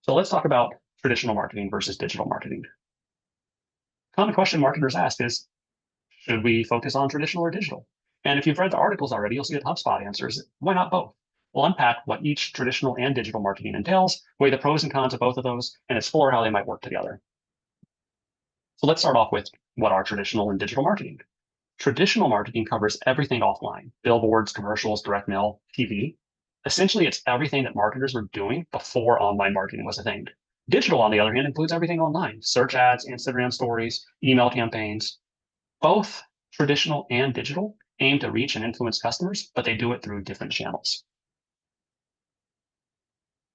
So let's talk about traditional marketing versus digital marketing. Common question marketers ask is, should we focus on traditional or digital? And if you've read the articles already, you'll see that HubSpot answers, why not both? We'll unpack what each traditional and digital marketing entails, weigh the pros and cons of both of those, and explore how they might work together. So let's start off with what are traditional and digital marketing. Traditional marketing covers everything offline, billboards, commercials, direct mail, TV. Essentially, it's everything that marketers were doing before online marketing was a thing. Digital, on the other hand, includes everything online, search ads, Instagram stories, email campaigns. Both traditional and digital aim to reach and influence customers, but they do it through different channels.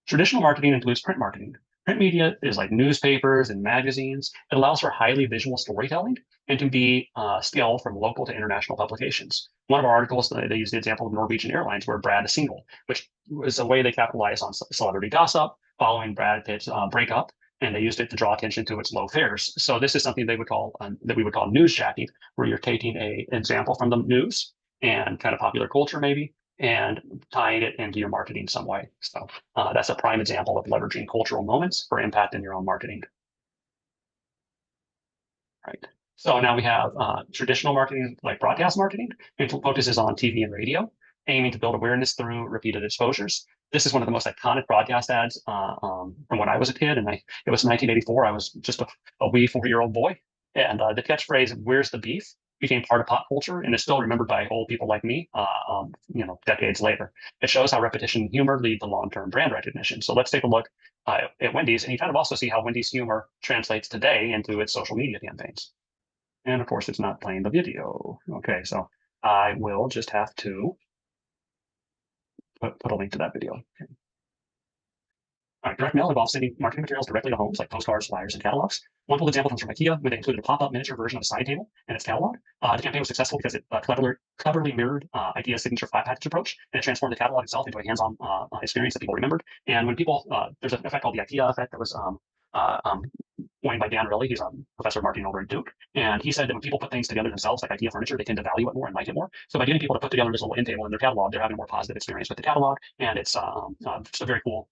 Traditional marketing includes print marketing. Print media is like newspapers and magazines. It allows for highly visual storytelling and can be scaled from local to international publications. One of our articles, they used the example of Norwegian Airlines, where Brad is single, which was a way they capitalized on celebrity gossip following Brad Pitt's breakup, and they used it to draw attention to its low fares. So this is something they would call that we would call newsjacking, where you're taking a example from the news and kind of popular culture maybe, and tying it into your marketing some way. So that's a prime example of leveraging cultural moments for impact in your own marketing. Right. So now we have traditional marketing, like broadcast marketing, which focuses on TV and radio, aiming to build awareness through repeated exposures. This is one of the most iconic broadcast ads from when I was a kid, and it was 1984. I was just a wee 4-year-old boy, and the catchphrase "Where's the beef?" became part of pop culture and is still remembered by old people like me, decades later. It shows how repetition and humor lead to long-term brand recognition. So let's take a look at Wendy's, and you kind of also see how Wendy's humor translates today into its social media campaigns. And of course, it's not playing the video. Okay, so I will just have to put a link to that video. Okay. All right, direct mail involves sending marketing materials directly to homes, like postcards, flyers, and catalogs. One full example comes from IKEA, where they included a pop-up miniature version of a side table and its catalog. The campaign was successful because it cleverly mirrored IKEA's signature flat package approach, and it transformed the catalog itself into a hands-on experience that people remembered. And when people, there's an effect called the IKEA effect that was uh, um, coined by Dan Riley. He's a professor of marketing over at Duke. And he said that when people put things together themselves, like IKEA furniture, they tend to value it more and like it more. So by getting people to put together this little end table in their catalog, they're having a more positive experience with the catalog. And it's just a very cool,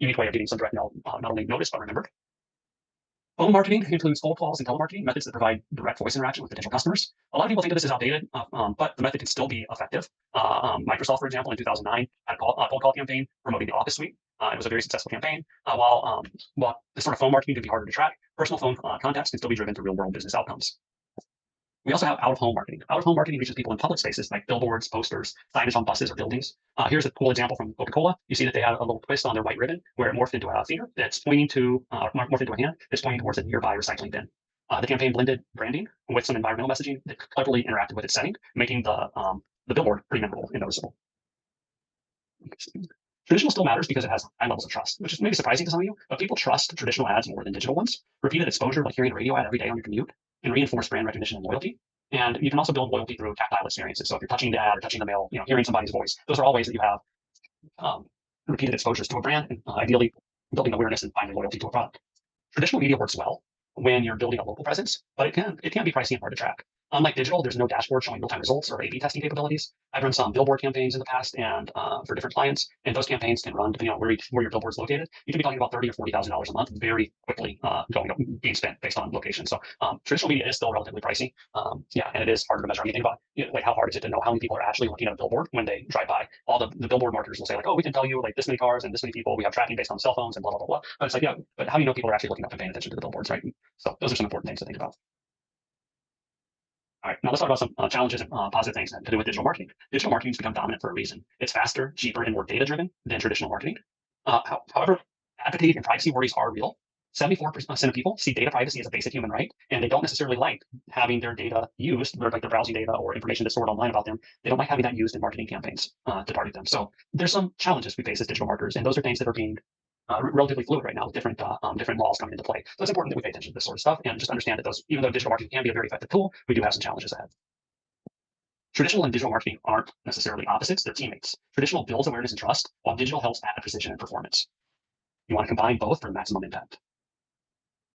unique way of getting some direct mail not only noticed, but remembered. Phone marketing includes cold calls and telemarketing methods that provide direct voice interaction with potential customers. A lot of people think of this as outdated, but the method can still be effective. Microsoft, for example, in 2009, had a cold call campaign promoting the Office suite. It was a very successful campaign. While the sort of phone marketing can be harder to track, personal phone contacts can still be driven to real-world business outcomes. We also have out-of-home marketing. Out-of-home marketing reaches people in public spaces like billboards, posters, signage on buses or buildings. Here's a cool example from Coca-Cola. You see that they had a little twist on their white ribbon where it morphed into a finger that's pointing to, morphed into a hand that's pointing towards a nearby recycling bin. The campaign blended branding with some environmental messaging that cleverly interacted with its setting, making the billboard pretty memorable and noticeable. Traditional still matters because it has high levels of trust, which is maybe surprising to some of you, but people trust traditional ads more than digital ones. Repeated exposure, like hearing a radio ad every day on your commute, can reinforce brand recognition and loyalty. And you can also build loyalty through tactile experiences. So if you're touching the ad or touching the mail, hearing somebody's voice, those are all ways that you have repeated exposures to a brand, and ideally building awareness and finding loyalty to a product. Traditional media works well when you're building a local presence, but it can be pricey and hard to track. Unlike digital, there's no dashboard showing real-time results or A/B testing capabilities. I've run some billboard campaigns in the past, and for different clients, and those campaigns can run depending on where your billboard's located. You can be talking about $30,000 or $40,000 a month, very quickly being spent based on location. So traditional media is still relatively pricey, and it is harder to measure anything about. Like how hard is it to know how many people are actually looking at a billboard when they drive by? All the billboard marketers will say like, oh, we can tell you like this many cars and this many people. We have tracking based on cell phones and blah blah blah blah. But it's like, yeah, but how do you know people are actually looking up and paying attention to the billboards, right? So those are some important things to think about. All right, now let's talk about some challenges and positive things to do with digital marketing. Digital marketing has become dominant for a reason. It's faster, cheaper, and more data-driven than traditional marketing. However, advocating and privacy worries are real. 74% of people see data privacy as a basic human right, and they don't necessarily like having their data used, like their browsing data or information that's stored online about them. They don't like having that used in marketing campaigns to target them. So there's some challenges we face as digital marketers, and those are things that are being relatively fluid right now with different laws coming into play. So it's important that we pay attention to this sort of stuff and just understand that those, even though digital marketing can be a very effective tool, we do have some challenges ahead. Traditional and digital marketing aren't necessarily opposites, they're teammates. Traditional builds awareness and trust, while digital helps add precision and performance. You want to combine both for maximum impact.